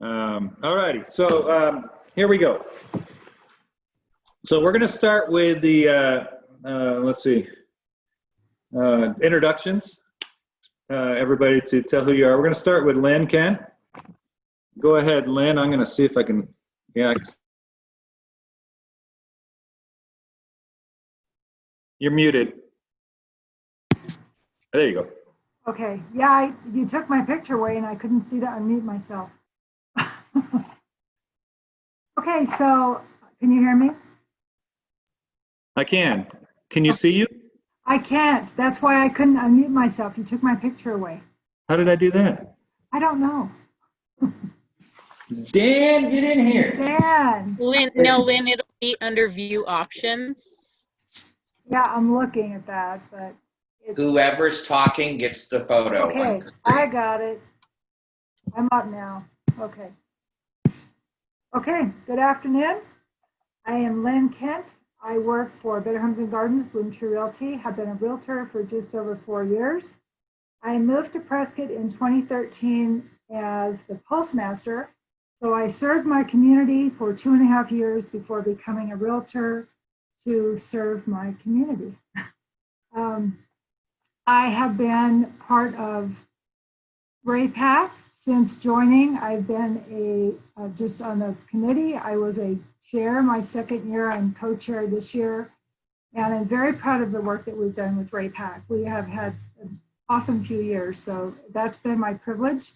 All righty, so here we go. So we're going to start with the, let's see, introductions. Everybody to tell who you are. We're going to start with Lynn Kent. Go ahead, Lynn. I'm going to see if I can, yeah. You're muted. There you go. Okay, yeah, you took my picture away and I couldn't see to unmute myself. Okay, so can you hear me? I can. Can you see you? I can't. That's why I couldn't unmute myself. You took my picture away. How did I do that? I don't know. Dan, get in here. Dan. Lynn, it'll be under view options. Yeah, I'm looking at that, but. Whoever's talking gets the photo. Okay, I got it. I'm up now. Okay. Okay, good afternoon. I am Lynn Kent. I work for Better Homes and Gardens, Bloom Tree Realty, have been a realtor for just over 4 years. I moved to Prescott in 2013 as the postmaster. So I served my community for 2.5 years before becoming a realtor to serve my community. I have been part of RAPAC since joining. I've been just on the committee. I was a chair my second year. I'm co-chair this year. And I'm very proud of the work that we've done with RAPAC. We have had an awesome few years. So that's been my privilege.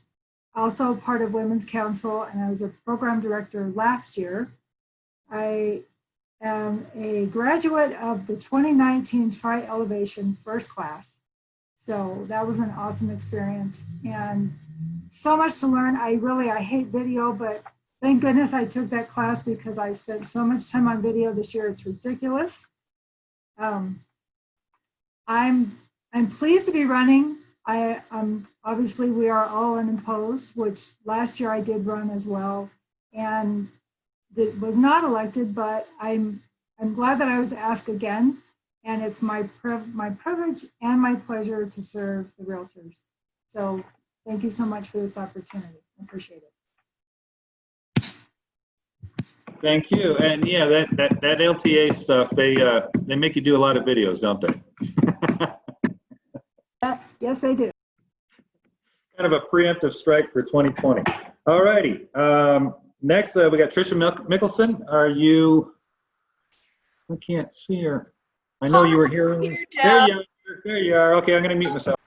Also part of Women's Council, and I was a program director last year. I am a graduate of the 2019 Tri-Elevation First Class. So that was an awesome experience and so much to learn. I hate video, but thank goodness I took that class because I spent so much time on video this year. It's ridiculous. I'm pleased to be running. Obviously we are all unopposed, which last year I did run as well, and it was not elected, but I'm glad that I was asked again. And it's my privilege and my pleasure to serve the realtors. So thank you so much for this opportunity. I appreciate it. Thank you. And yeah, that LTA stuff, they make you do a lot of videos, don't they? Yes, they do. Kind of a preemptive strike for 2020. All righty. Next, we got Trisha Michaelson. Are you? I can't see her. I know you were here. There you are. Okay, I'm going to mute myself.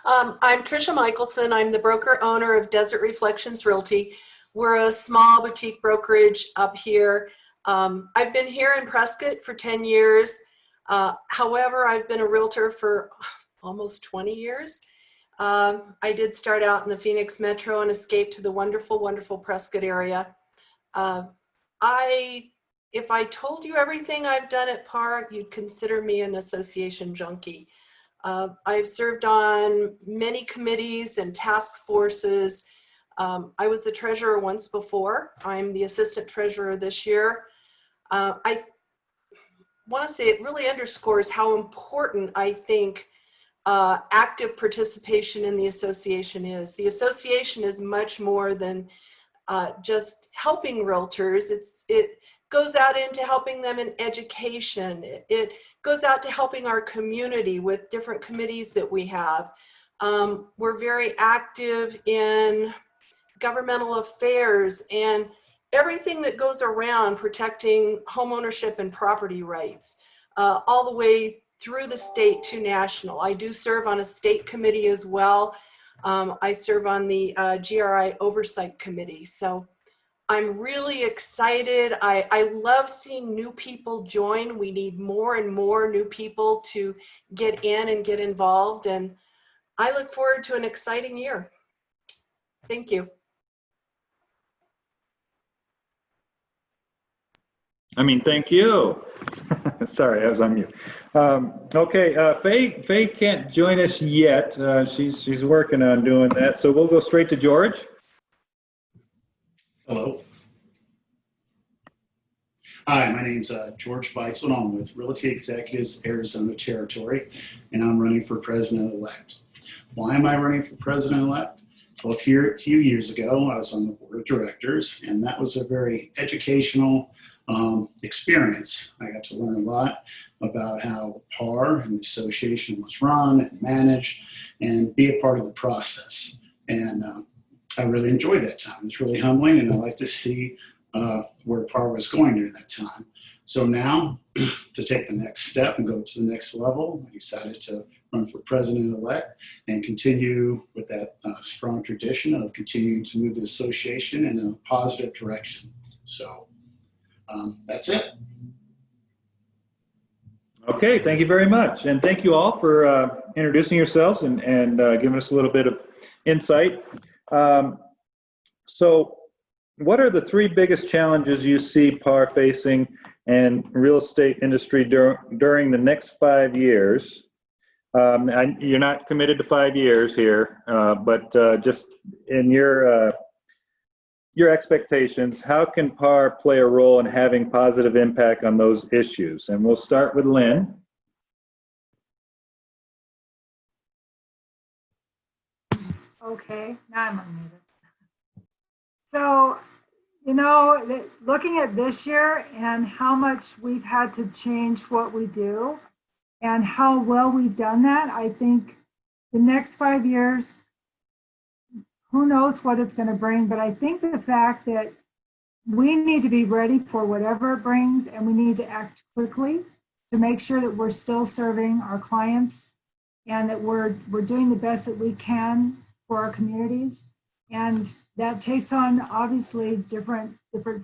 I'm Trisha Michaelson. I'm the broker owner of Desert Reflections Realty. We're a small boutique brokerage up here. I've been here in Prescott for 10 years. However, I've been a realtor for almost 20 years. I did start out in the Phoenix Metro and escaped to the wonderful, wonderful Prescott area. If I told you everything I've done at PAAR, you'd consider me an association junkie. I've served on many committees and task forces. I was the treasurer once before. I'm the assistant treasurer this year. I want to say it really underscores how important I think active participation in the association is. The association is much more than just helping realtors. It goes out into helping them in education. It goes out to helping our community with different committees that we have. We're very active in governmental affairs and everything that goes around protecting homeownership and property rights, all the way through the state to national. I do serve on a state committee as well. I serve on the GRI Oversight Committee. So I'm really excited. I love seeing new people join. We need more and more new people to get in and get involved. And I look forward to an exciting year. Thank you. Thank you. Sorry, I was on mute. Okay, Faye can't join us yet. She's working on doing that. So we'll go straight to George. Hello. Hi, my name's George Bison. I'm with Realty Executives Arizona Territory, and I'm running for president-elect. Why am I running for president-elect? Well, a few years ago, I was on the board of directors, and that was a very educational experience. I got to learn a lot about how PAAR and the association was run and managed and be a part of the process. And I really enjoyed that time. It was really humbling, and I like to see where PAAR was going during that time. So now, to take the next step and go to the next level, I decided to run for president-elect and continue with that strong tradition of continuing to move the association in a positive direction. So that's it. Okay, thank you very much. And thank you all for introducing yourselves and giving us a little bit of insight. So what are the three biggest challenges you see PAAR facing and real estate industry during the next 5 years? You're not committed to 5 years here, but just in your expectations, how can PAAR play a role in having positive impact on those issues? And we'll start with Lynn. Okay, now I'm unmuted. So, you know, looking at this year and how much we've had to change what we do and how well we've done that, I think the next 5 years, who knows what it's going to bring, but I think the fact that we need to be ready for whatever it brings, and we need to act quickly to make sure that we're still serving our clients and that we're doing the best that we can for our communities. And that takes on obviously different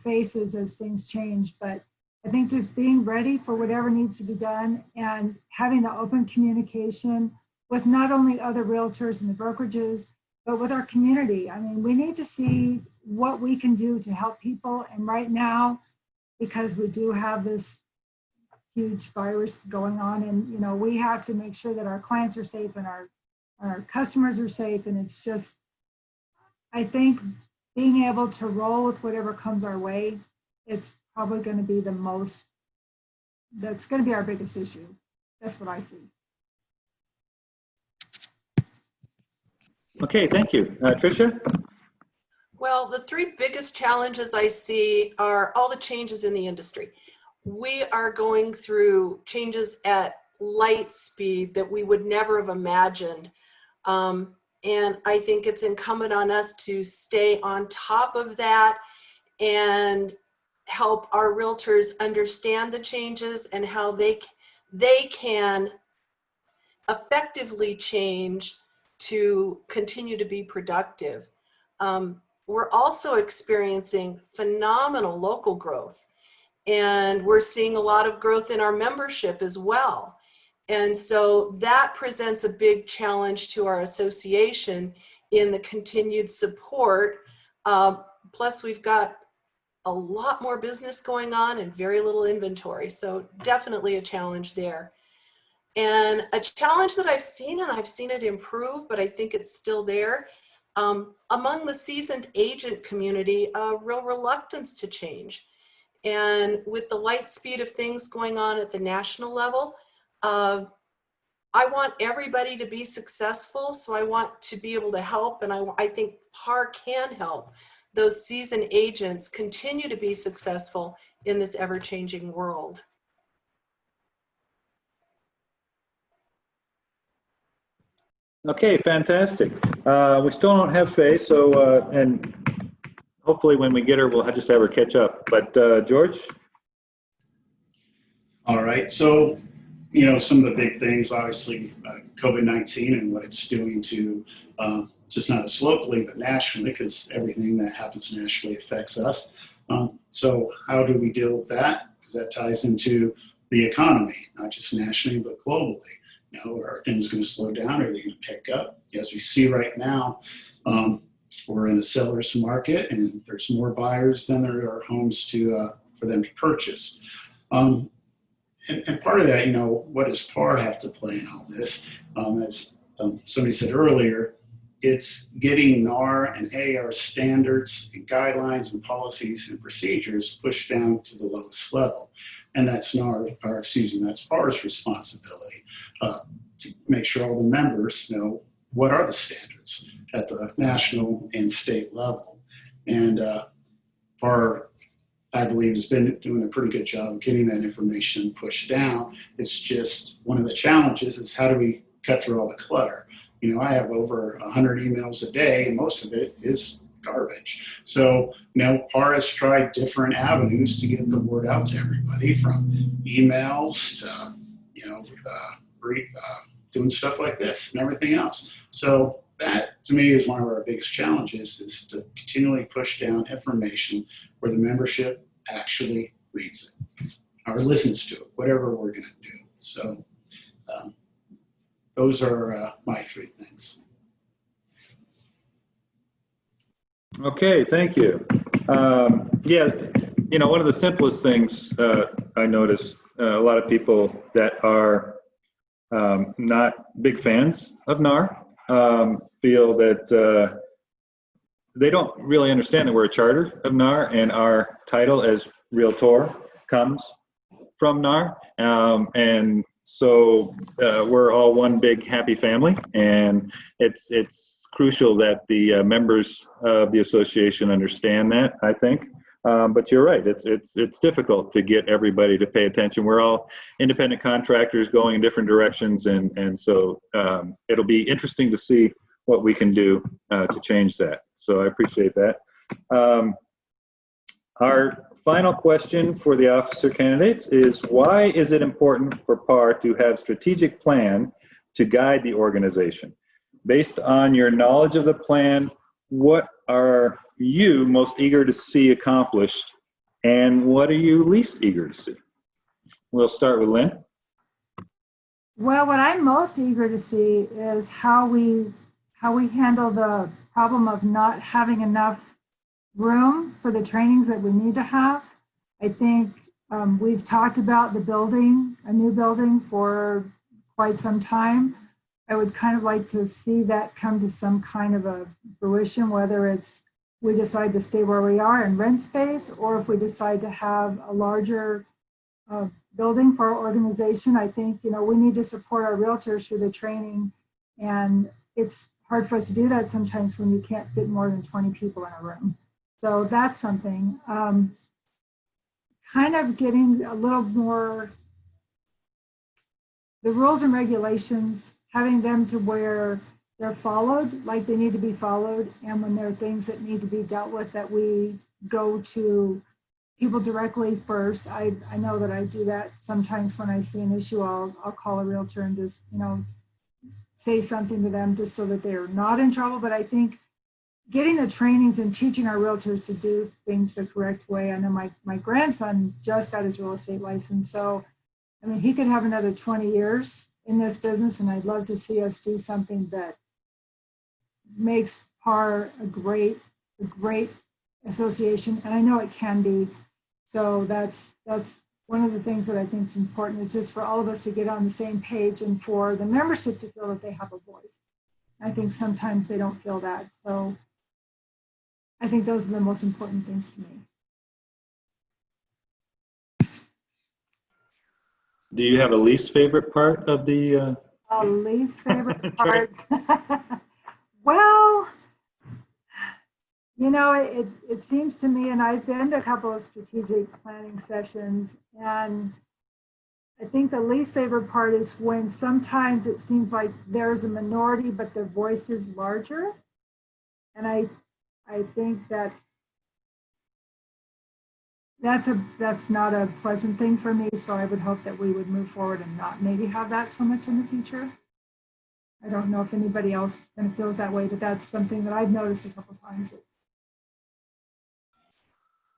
faces as things change. But I think just being ready for whatever needs to be done and having the open communication with not only other realtors and the brokerages, but with our community. I mean, we need to see what we can do to help people. And right now, because we do have this huge virus going on, and you know, we have to make sure that our clients are safe and our customers are safe. And it's just, I think being able to roll with whatever comes our way, it's probably going to be that's going to be our biggest issue. That's what I see. Okay, thank you. Trisha? Well, the three biggest challenges I see are all the changes in the industry. We are going through changes at light speed that we would never have imagined. And I think it's incumbent on us to stay on top of that and help our realtors understand the changes and how they can effectively change to continue to be productive. We're also experiencing phenomenal local growth, and we're seeing a lot of growth in our membership as well. And so that presents a big challenge to our association in the continued support. Plus, we've got a lot more business going on and very little inventory. So definitely a challenge there. And a challenge that I've seen, and I've seen it improve, but I think it's still there, among the seasoned agent community, a real reluctance to change. And with the light speed of things going on at the national level, I want everybody to be successful, so I want to be able to help, and I think PAAR can help those seasoned agents continue to be successful in this ever-changing world. Okay, fantastic. We still don't have Faye, so, and hopefully when we get her, we'll just have her catch up. But George? All right. So, you know, some of the big things, obviously, COVID-19 and what it's doing to just not us locally, but nationally, because everything that happens nationally affects us. So how do we deal with that? Because that ties into the economy, not just nationally, but globally. You know, are things going to slow down? Are they going to pick up? As we see right now, we're in a seller's market, and there's more buyers than there are homes for them to purchase. And part of that, you know, what does PAAR have to play in all this? As somebody said earlier, it's getting NAR and AR standards and guidelines and policies and procedures pushed down to the lowest level. And that's that's PAAR's responsibility to make sure all the members know what are the standards at the national and state level. And PAAR, I believe, has been doing a pretty good job of getting that information pushed down. It's just one of the challenges is how do we cut through all the clutter? You know, I have over 100 emails a day, and most of it is garbage. So, you know, PAAR has tried different avenues to get the word out to everybody, from emails to, you know, doing stuff like this and everything else. So that, to me, is one of our biggest challenges, is to continually push down information where the membership actually reads it or listens to it, whatever we're going to do. So those are my 3 things. Okay, thank you. Yeah, you know, one of the simplest things I noticed, a lot of people that are not big fans of NAR feel that they don't really understand that we're a charter of NAR, and our title as Realtor comes from NAR. And so we're all one big happy family, and it's crucial that the members of the association understand that, I think. But you're right, it's difficult to get everybody to pay attention. We're all independent contractors going in different directions, and so it'll be interesting to see what we can do to change that. So I appreciate that. Our final question for the officer candidates is, why is it important for PAAR to have strategic plan to guide the organization? Based on your knowledge of the plan, what are you most eager to see accomplished, and what are you least eager to see? We'll start with Lynn. Well, what I'm most eager to see is how we handle the problem of not having enough room for the trainings that we need to have. I think we've talked about the building, a new building, for quite some time. I would kind of like to see that come to some kind of a fruition, whether it's we decide to stay where we are and rent space, or if we decide to have a larger building for our organization. I think, you know, we need to support our realtors through the training, and it's hard for us to do that sometimes when you can't fit more than 20 people in a room. So that's something. Kind of getting a little more, the rules and regulations, having them to where they're followed like they need to be followed, and when there are things that need to be dealt with, that we go to people directly first. I know that I do that sometimes. When I see an issue, I'll call a realtor and just, you know, say something to them just so that they're not in trouble. But I think getting the trainings and teaching our realtors to do things the correct way. I know my grandson just got his real estate license, so I mean, he could have another 20 years in this business, and I'd love to see us do something that makes PAAR a great association, and I know it can be. So that's one of the things that I think is important, is just for all of us to get on the same page, and for the membership to feel that they have a voice. I think sometimes they don't feel that. So I think those are the most important things to me. Do you have a least favorite part of the Least favorite part? Well, you know, it seems to me, and I've been to a couple of strategic planning sessions, and I think the least favorite part is when sometimes it seems like there's a minority, but their voice is larger. And I think that's not a pleasant thing for me. So I would hope that we would move forward and not maybe have that so much in the future. I don't know if anybody else kind of feels that way, but that's something that I've noticed a couple of times.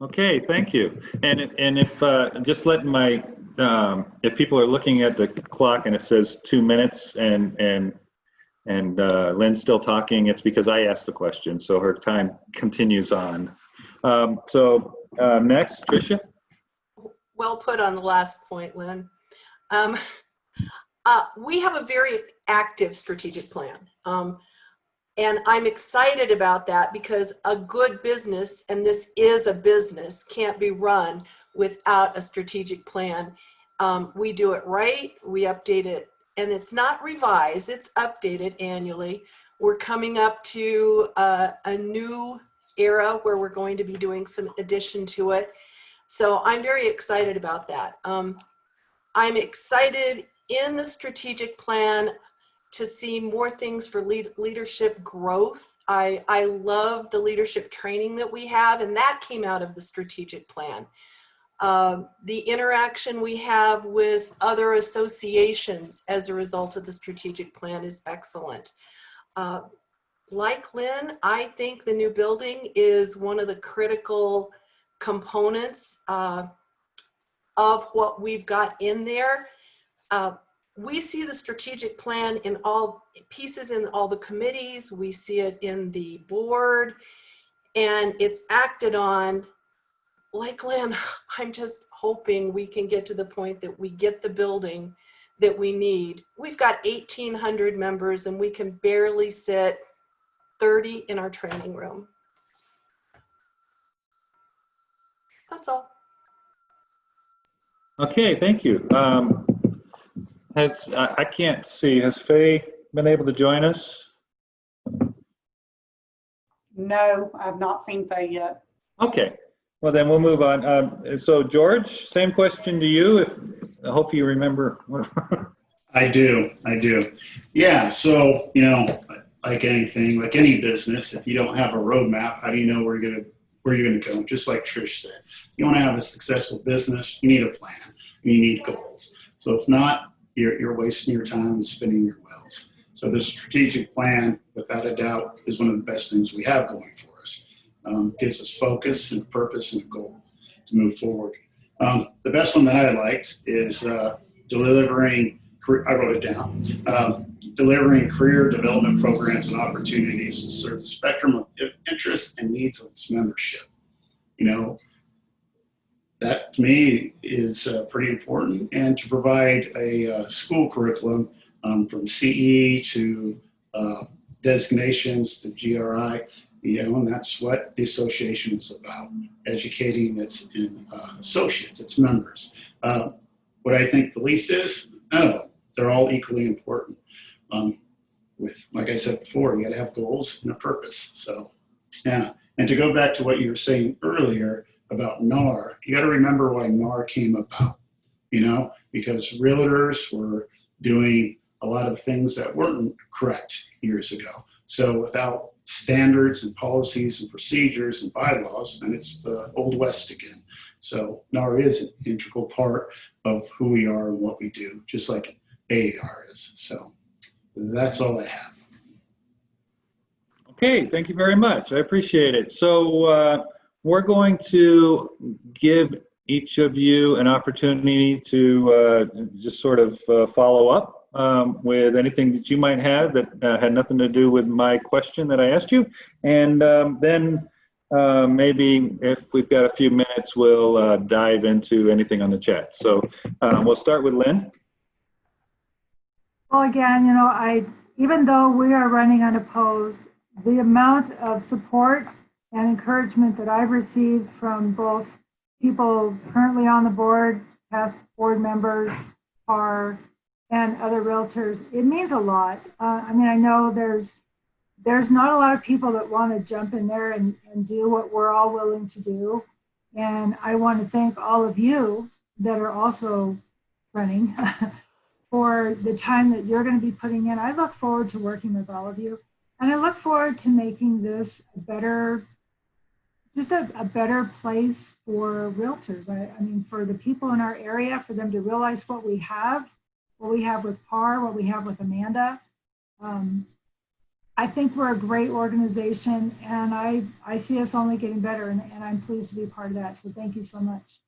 Okay, thank you. And if just letting my if people are looking at the clock and it says 2 minutes and Lynn's still talking, it's because I asked the question, so her time continues on. Next, Trisha. Well put on the last point, Lynn. We have a very active strategic plan. And I'm excited about that, because a good business, and this is a business, can't be run without a strategic plan. We do it right, we update it, and it's not revised, it's updated annually. We're coming up to a new era where we're going to be doing some addition to it. So I'm very excited about that. I'm excited in the strategic plan to see more things for leadership growth. I love the leadership training that we have, and that came out of the strategic plan. The interaction we have with other associations as a result of the strategic plan is excellent. Like Lynn, I think the new building is one of the critical components of what we've got in there. We see the strategic plan in all pieces, in all the committees. We see it in the board, and it's acted on. Like Lynn, I'm just hoping we can get to the point that we get the building that we need. We've got 1,800 members, and we can barely sit 30 in our training room. That's all. Okay, thank you. I can't see, has Faye been able to join us? No, I've not seen Faye yet. Okay, well then we'll move on. So George, same question to you. I hope you remember. I do. Yeah, so, you know, like anything, like any business, if you don't have a roadmap, how do you know where you're going to go? Just like Trish said, you want to have a successful business, you need a plan, and you need goals. So if not, you're wasting your time and spinning your wheels. So the strategic plan, without a doubt, is one of the best things we have going for us. Gives us focus and purpose and a goal to move forward. The best one that I liked is delivering, I wrote it down, delivering career development programs and opportunities to serve the spectrum of interests and needs of its membership. You know, that to me is pretty important, and to provide a school curriculum from CE to designations to GRI, you know, and that's what the association is about, educating its associates, its members. What I think the least is, none of them. They're all equally important. With, like I said before, you got to have goals and a purpose. So, yeah. And to go back to what you were saying earlier about NAR, you got to remember why NAR came about, you know, because realtors were doing a lot of things that weren't correct years ago. So without standards and policies and procedures and bylaws, then it's the Old West again. So NAR is an integral part of who we are and what we do, just like AAR is. So that's all I have. Okay, thank you very much. I appreciate it. So we're going to give each of you an opportunity to just sort of follow up with anything that you might have that had nothing to do with my question that I asked you. And then maybe if we've got a few minutes, we'll dive into anything on the chat. So we'll start with Lynn. Well, again, you know, even though we are running unopposed, the amount of support and encouragement that I've received from both people currently on the board, past board members, PAAR, and other realtors, it means a lot. I mean, I know there's not a lot of people that want to jump in there and do what we're all willing to do. And I want to thank all of you that are also running for the time that you're going to be putting in. I look forward to working with all of you. And I look forward to making this a better, just a better place for realtors. I mean, for the people in our area, for them to realize what we have with PAAR, what we have with Amanda. I think we're a great organization, and I see us only getting better, and I'm pleased to be part of that. So thank you so much.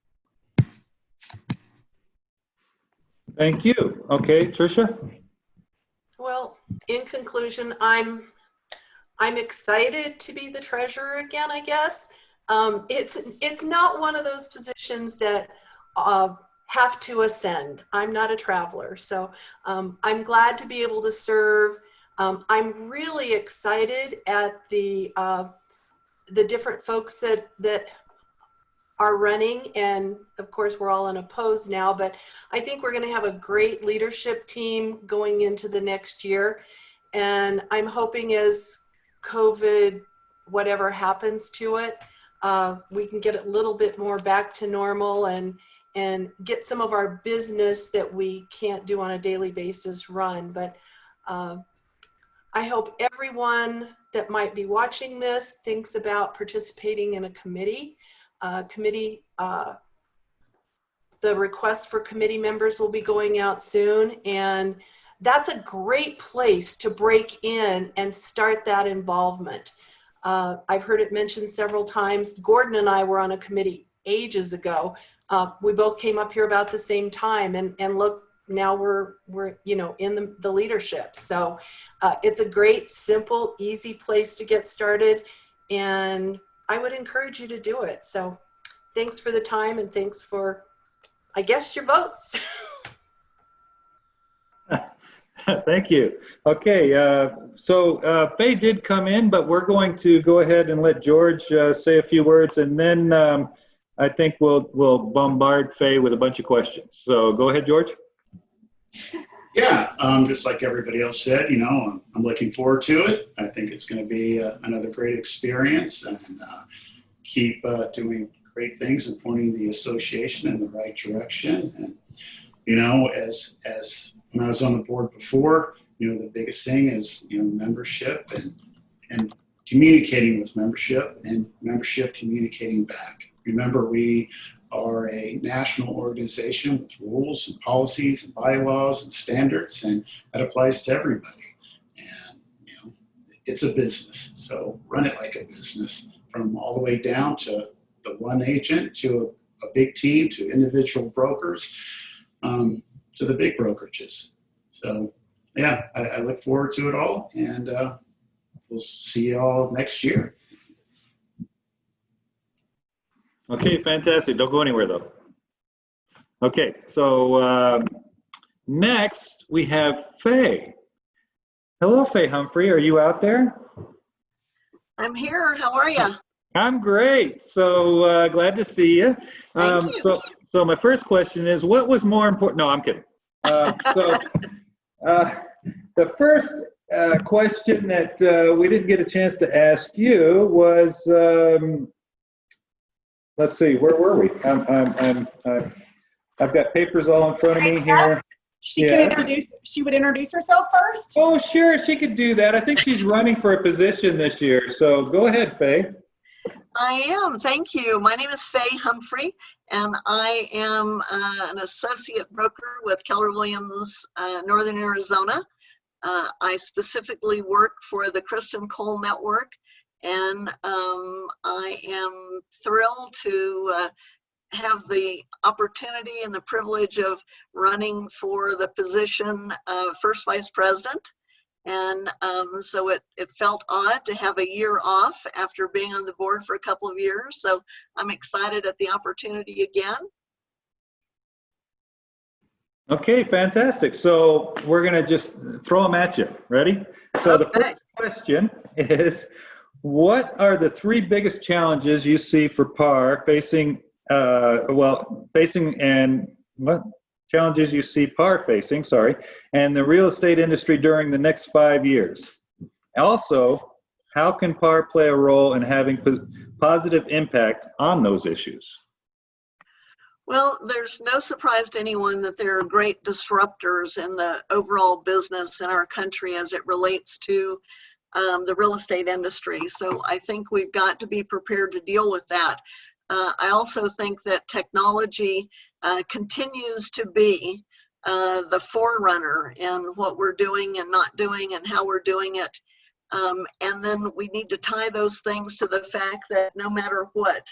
Thank you. Okay, Trisha? Well, in conclusion, I'm excited to be the treasurer again, I guess. It's not one of those positions that have to ascend. I'm not a traveler, so I'm glad to be able to serve. I'm really excited at the different folks that are running, and of course we're all unopposed now, but I think we're going to have a great leadership team going into the next year. And I'm hoping as COVID, whatever happens to it, we can get a little bit more back to normal and get some of our business that we can't do on a daily basis run. But I hope everyone that might be watching this thinks about participating in a committee. The request for committee members will be going out soon, and that's a great place to break in and start that involvement. I've heard it mentioned several times. Gordon and I were on a committee ages ago. We both came up here about the same time, and look, now we're in the leadership. So it's a great, simple, easy place to get started, and I would encourage you to do it. So thanks for the time, and thanks for, I guess, your votes. Thank you. Okay, so Faye did come in, but we're going to go ahead and let George say a few words, and then I think we'll bombard Faye with a bunch of questions. So go ahead, George. Yeah, just like everybody else said, I'm looking forward to it. I think it's going to be another great experience, and keep doing great things and pointing the association in the right direction. And as when I was on the board before, the biggest thing is membership and communicating with membership, and membership communicating back. Remember, we are a national organization with rules and policies and bylaws and standards, and that applies to everybody. And it's a business, so run it like a business, from all the way down to the one agent, to a big team, to individual brokers, to the big brokerages. So yeah, I look forward to it all, and we'll see you all next year. Okay, fantastic. Don't go anywhere, though. Okay, so next we have Faye. Hello, Faye Humphrey. Are you out there? I'm here. How are you? I'm great. So glad to see you. Thank you. So my first question is, what was more important? No, I'm kidding. The first question that we didn't get a chance to ask you was, let's see, where were we? I've got papers all in front of me here. She would introduce herself first? Oh, sure, she could do that. I think she's running for a position this year. So go ahead, Faye. I am. Thank you. My name is Faye Humphrey, and I am an associate broker with Keller Williams, Northern Arizona. I specifically work for the Kristen Cole Network, and I am thrilled to have the opportunity and the privilege of running for the position of first vice president. And so it felt odd to have a year off after being on the board for a couple of years. So I'm excited at the opportunity again. Okay, fantastic. So we're going to just throw them at you. Ready? So Okay. The first question is, what are the three biggest challenges you see for PAAR facing, challenges you see PAAR facing, and the real estate industry during the next 5 years? Also, how can PAAR play a role in having positive impact on those issues? Well, there's no surprise to anyone that there are great disruptors in the overall business in our country as it relates to the real estate industry. So I think we've got to be prepared to deal with that. I also think that technology continues to be the forerunner in what we're doing and not doing and how we're doing it. And then we need to tie those things to the fact that no matter what,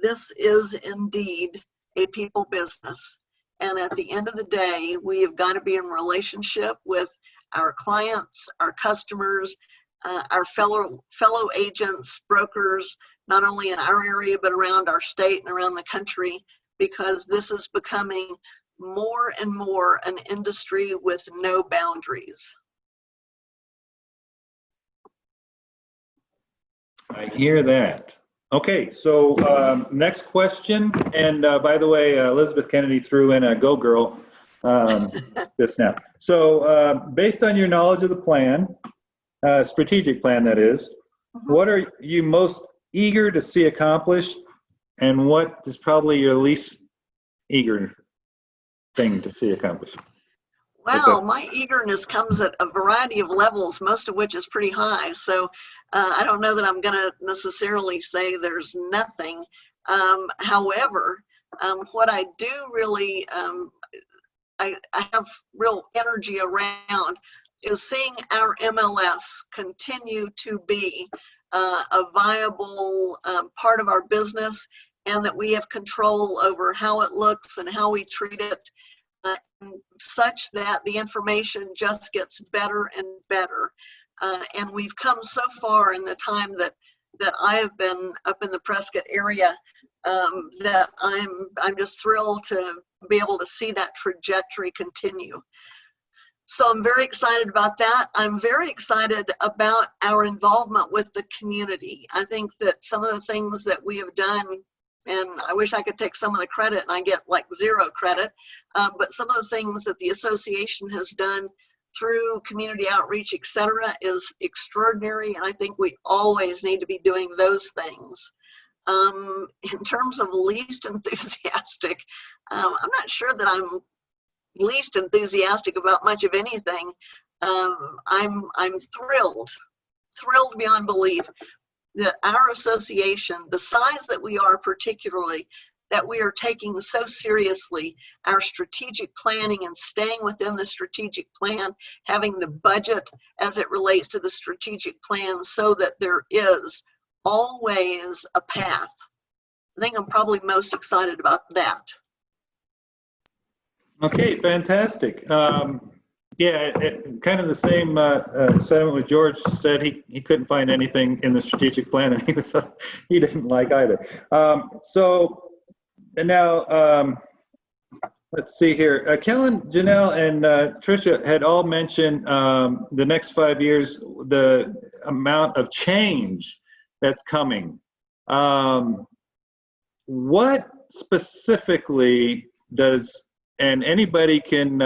this is indeed a people business. And at the end of the day, we have got to be in relationship with our clients, our customers, our fellow agents, brokers, not only in our area, but around our state and around the country, because this is becoming more and more an industry with no boundaries. I hear that. Okay, so next question, and by the way, Elizabeth Kennedy threw in a Go Girl just now. So based on your knowledge of the plan, strategic plan that is, what are you most eager to see accomplished, and what is probably your least eager thing to see accomplished? Well, my eagerness comes at a variety of levels, most of which is pretty high. So I don't know that I'm going to necessarily say there's nothing. However, what I do really, I have real energy around is seeing our MLS continue to be a viable part of our business, and that we have control over how it looks and how we treat it, such that the information just gets better and better. And we've come so far in the time that I have been up in the Prescott area, that I'm just thrilled to be able to see that trajectory continue. So I'm very excited about that. I'm very excited about our involvement with the community. I think that some of the things that we have done, and I wish I could take some of the credit and I get like zero credit, but some of the things that the association has done through community outreach, et cetera, is extraordinary. And I think we always need to be doing those things. In terms of least enthusiastic, I'm not sure that I'm least enthusiastic about much of anything. I'm thrilled beyond belief that our association, the size that we are particularly, that we are taking so seriously our strategic planning and staying within the strategic plan, having the budget as it relates to the strategic plan so that there is always a path. I think I'm probably most excited about that. Okay, fantastic. Yeah, kind of the same sentiment with George said. He couldn't find anything in the strategic plan that he didn't like either. So and now let's see here. Kellen, Janelle, and Trisha had all mentioned the next 5 years, the amount of change that's coming. What specifically does, and anybody can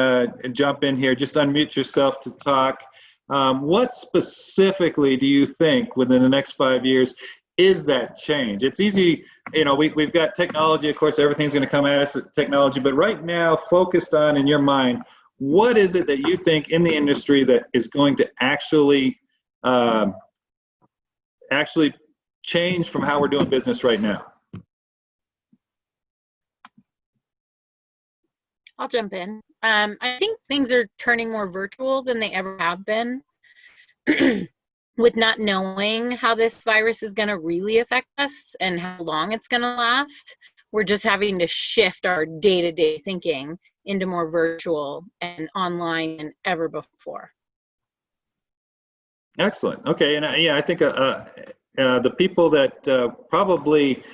jump in here, just unmute yourself to talk. What specifically do you think within the next 5 years is that change? It's easy, you know, we've got technology, of course, everything's going to come at us at technology, but right now, focused on in your mind, what is it that you think in the industry that is going to actually change from how we're doing business right now? I'll jump in. I think things are turning more virtual than they ever have been. With not knowing how this virus is going to really affect us and how long it's going to last, we're just having to shift our day-to-day thinking into more virtual and online than ever before. Excellent. Okay, and yeah, I think the people that probably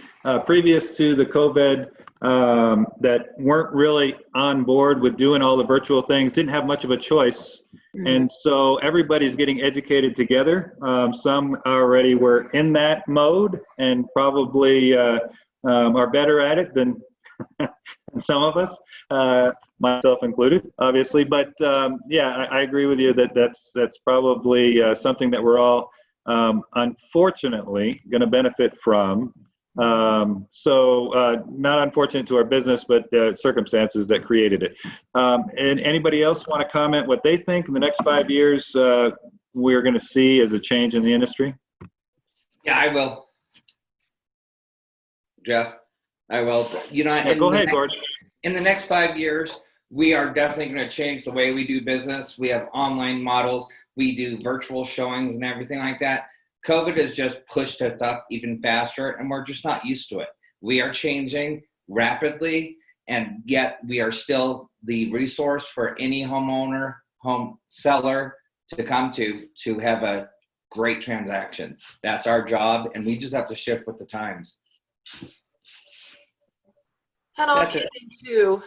previous to the COVID that weren't really on board with doing all the virtual things didn't have much of a choice. And so everybody's getting educated together. Some already were in that mode and probably are better at it than some of us, myself included, obviously. But yeah, I agree with you that that's probably something that we're all unfortunately going to benefit from. So not unfortunate to our business, but circumstances that created it. And anybody else want to comment what they think in the next 5 years we're going to see as a change in the industry? Yeah, I will. Jeff, I will. You know, yeah, go ahead, George. In the next 5 years, we are definitely going to change the way we do business. We have online models. We do virtual showings and everything like that. COVID has just pushed us up even faster, and we're just not used to it. We are changing rapidly, and yet we are still the resource for any homeowner, home seller to come to have a great transaction. That's our job, and we just have to shift with the times. And I'll get into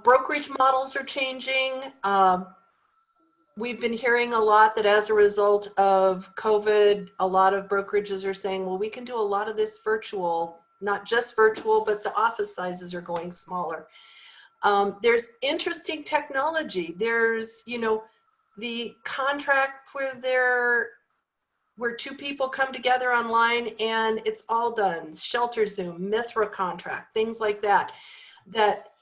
brokerage models are changing. We've been hearing a lot that as a result of COVID, a lot of brokerages are saying, well, we can do a lot of this virtual, not just virtual, but the office sizes are going smaller. There's interesting technology. There's, the contract where two people come together online and it's all done. Shelter Zoom, Mithra contract, things like that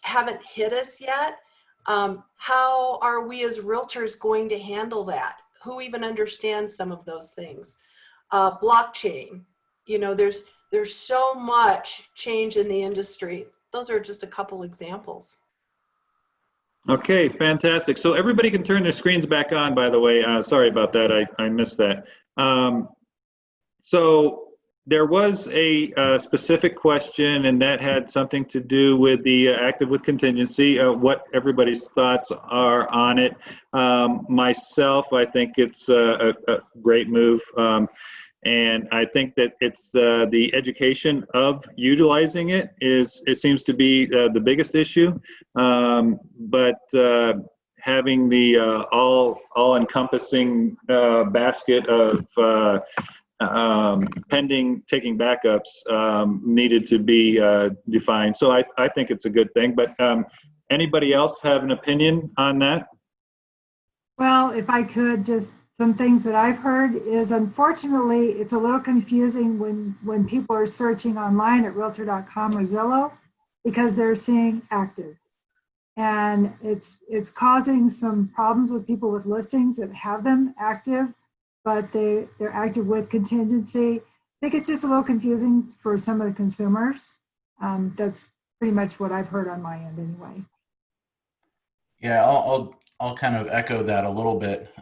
haven't hit us yet. How are we as realtors going to handle that? Who even understands some of those things? Blockchain, there's so much change in the industry. Those are just a couple examples. Okay, fantastic. So everybody can turn their screens back on, by the way. Sorry about that, I missed that. So there was a specific question, and that had something to do with the active with contingency, what everybody's thoughts are on it. Myself, I think it's a great move. And I think that it's the education of utilizing it seems to be the biggest issue. But having the all-encompassing basket of pending taking backups needed to be defined. So I think it's a good thing. But anybody else have an opinion on that? Well, if I could, just some things that I've heard is, unfortunately, it's a little confusing when people are searching online at realtor.com or Zillow, because they're seeing active. And it's causing some problems with people with listings that have them active, but they're active with contingency. I think it's just a little confusing for some of the consumers. That's pretty much what I've heard on my end anyway. Yeah, I'll kind of echo that a little bit.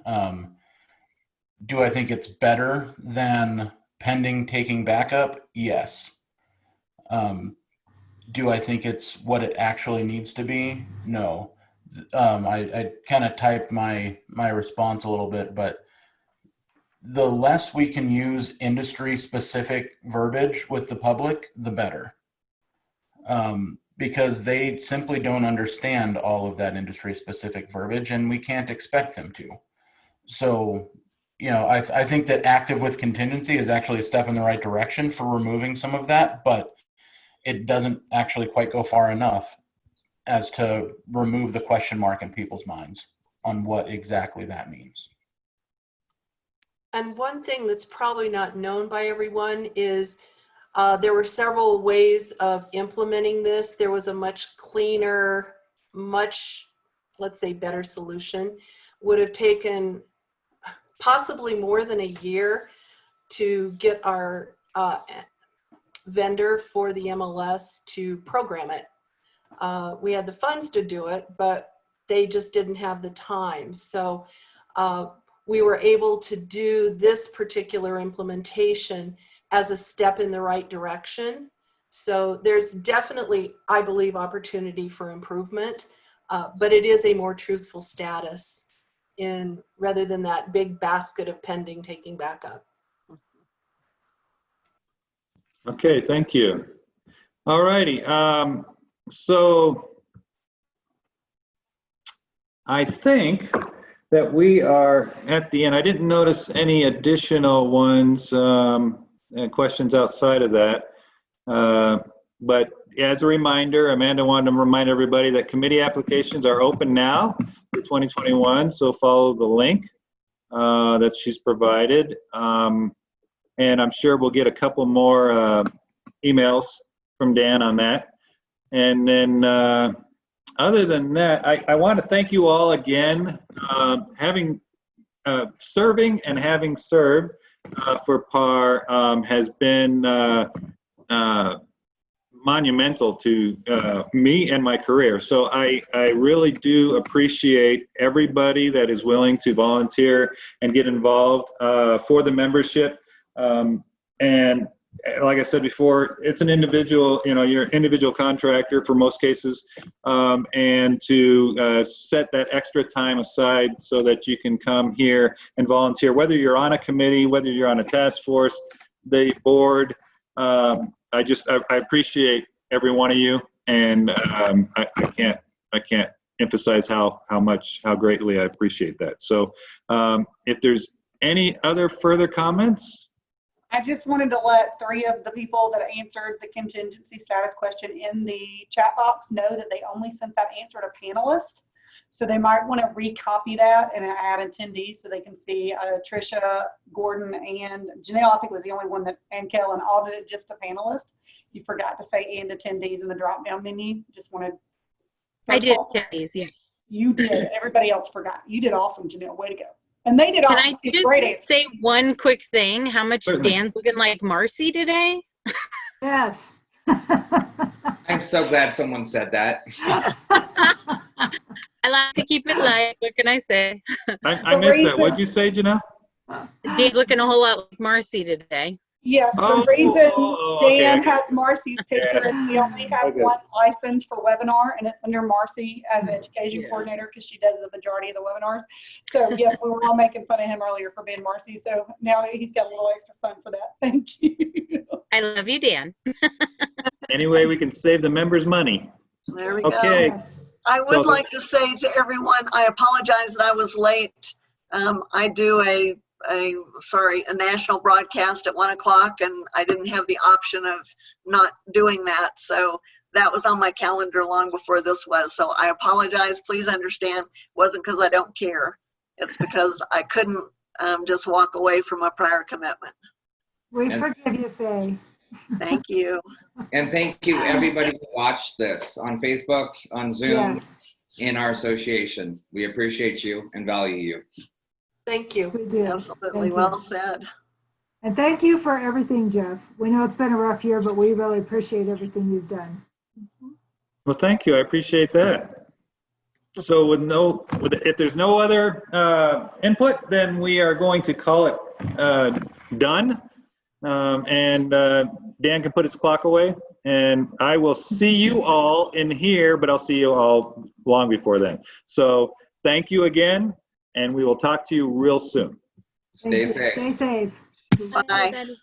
Do I think it's better than pending taking backup? Yes. Do I think it's what it actually needs to be? No. I kind of typed my response a little bit, but the less we can use industry-specific verbiage with the public, the better. Because they simply don't understand all of that industry-specific verbiage, and we can't expect them to. So, I think that active with contingency is actually a step in the right direction for removing some of that, but it doesn't actually quite go far enough as to remove the question mark in people's minds on what exactly that means. And one thing that's probably not known by everyone is there were several ways of implementing this. There was a much cleaner, much, let's say, better solution. Would have taken possibly more than a year to get our vendor for the MLS to program it. We had the funds to do it, but they just didn't have the time. So we were able to do this particular implementation as a step in the right direction. So there's definitely, I believe, opportunity for improvement, but it is a more truthful status rather than that big basket of pending taking backup. Okay, thank you. All righty. So I think that we are at the end. I didn't notice any additional ones, questions outside of that. But as a reminder, Amanda wanted to remind everybody that committee applications are open now for 2021. So follow the link that she's provided. And I'm sure we'll get a couple more emails from Dan on that. And then other than that, I want to thank you all again. Serving and having served for PAAR has been monumental to me and my career. So I really do appreciate everybody that is willing to volunteer and get involved for the membership. And like I said before, it's an individual, you're an individual contractor for most cases, and to set that extra time aside so that you can come here and volunteer, whether you're on a committee, whether you're on a task force, the board. I appreciate every one of you, and I can't emphasize how greatly I appreciate that. So if there's any other further comments. I just wanted to let 3 of the people that answered the contingency status question in the chat box know that they only sent that answer to panelists. So they might want to recopy that and add attendees so they can see Trisha, Gordon, and Janelle, I think was the only one that, and Kellen, all did it just to panelists. You forgot to say and attendees in the drop-down menu. Just wanted. I did attendees, yes. You did. Everybody else forgot. You did awesome, Janelle. Way to go. And they did Can awesome. I Great just answer. say one quick thing? How much Certainly. Dan's looking like Marcy today? Yes. I'm so glad someone said that. I like to keep it light. What can I say? I missed that. What'd you say, Janelle? Dan's looking a whole lot like Marcy today. Yes, the Oh, reason okay, Dan okay. has Marcy's picture is we only have Okay. one license for webinar, and it's under Marcy as education Yeah. coordinator because she does the majority of the webinars. So yes, we were all making fun of him earlier for being Marcy. So now he's got a little extra fun for that. Thank you. I love you, Dan. Any way we can save the members money. There we go. Okay. Yes. I would So- like to say to everyone, I apologize that I was late. I do a national broadcast at 1 o'clock, and I didn't have the option of not doing that. So that was on my calendar long before this was. So I apologize. Please understand. It wasn't because I don't care. It's because I couldn't just walk away from a prior commitment. We And- forgive you, Faye. Thank you. And thank you, everybody who watched this on Facebook, on Zoom, Yes, in our association. We appreciate you and value you. Thank you. we do. Absolutely. Thank you. Well said. And thank you for everything, Jeff. We know it's been a rough year, but we really appreciate everything you've done. Well, thank you. I appreciate that. So if there's no other input, then we are going to call it done. And Dan can put his clock away. And I will see you all in here, but I'll see you all long before then. So thank you again, and we will talk to you real soon. Thank Stay you. safe. Stay safe. Bye. Everybody.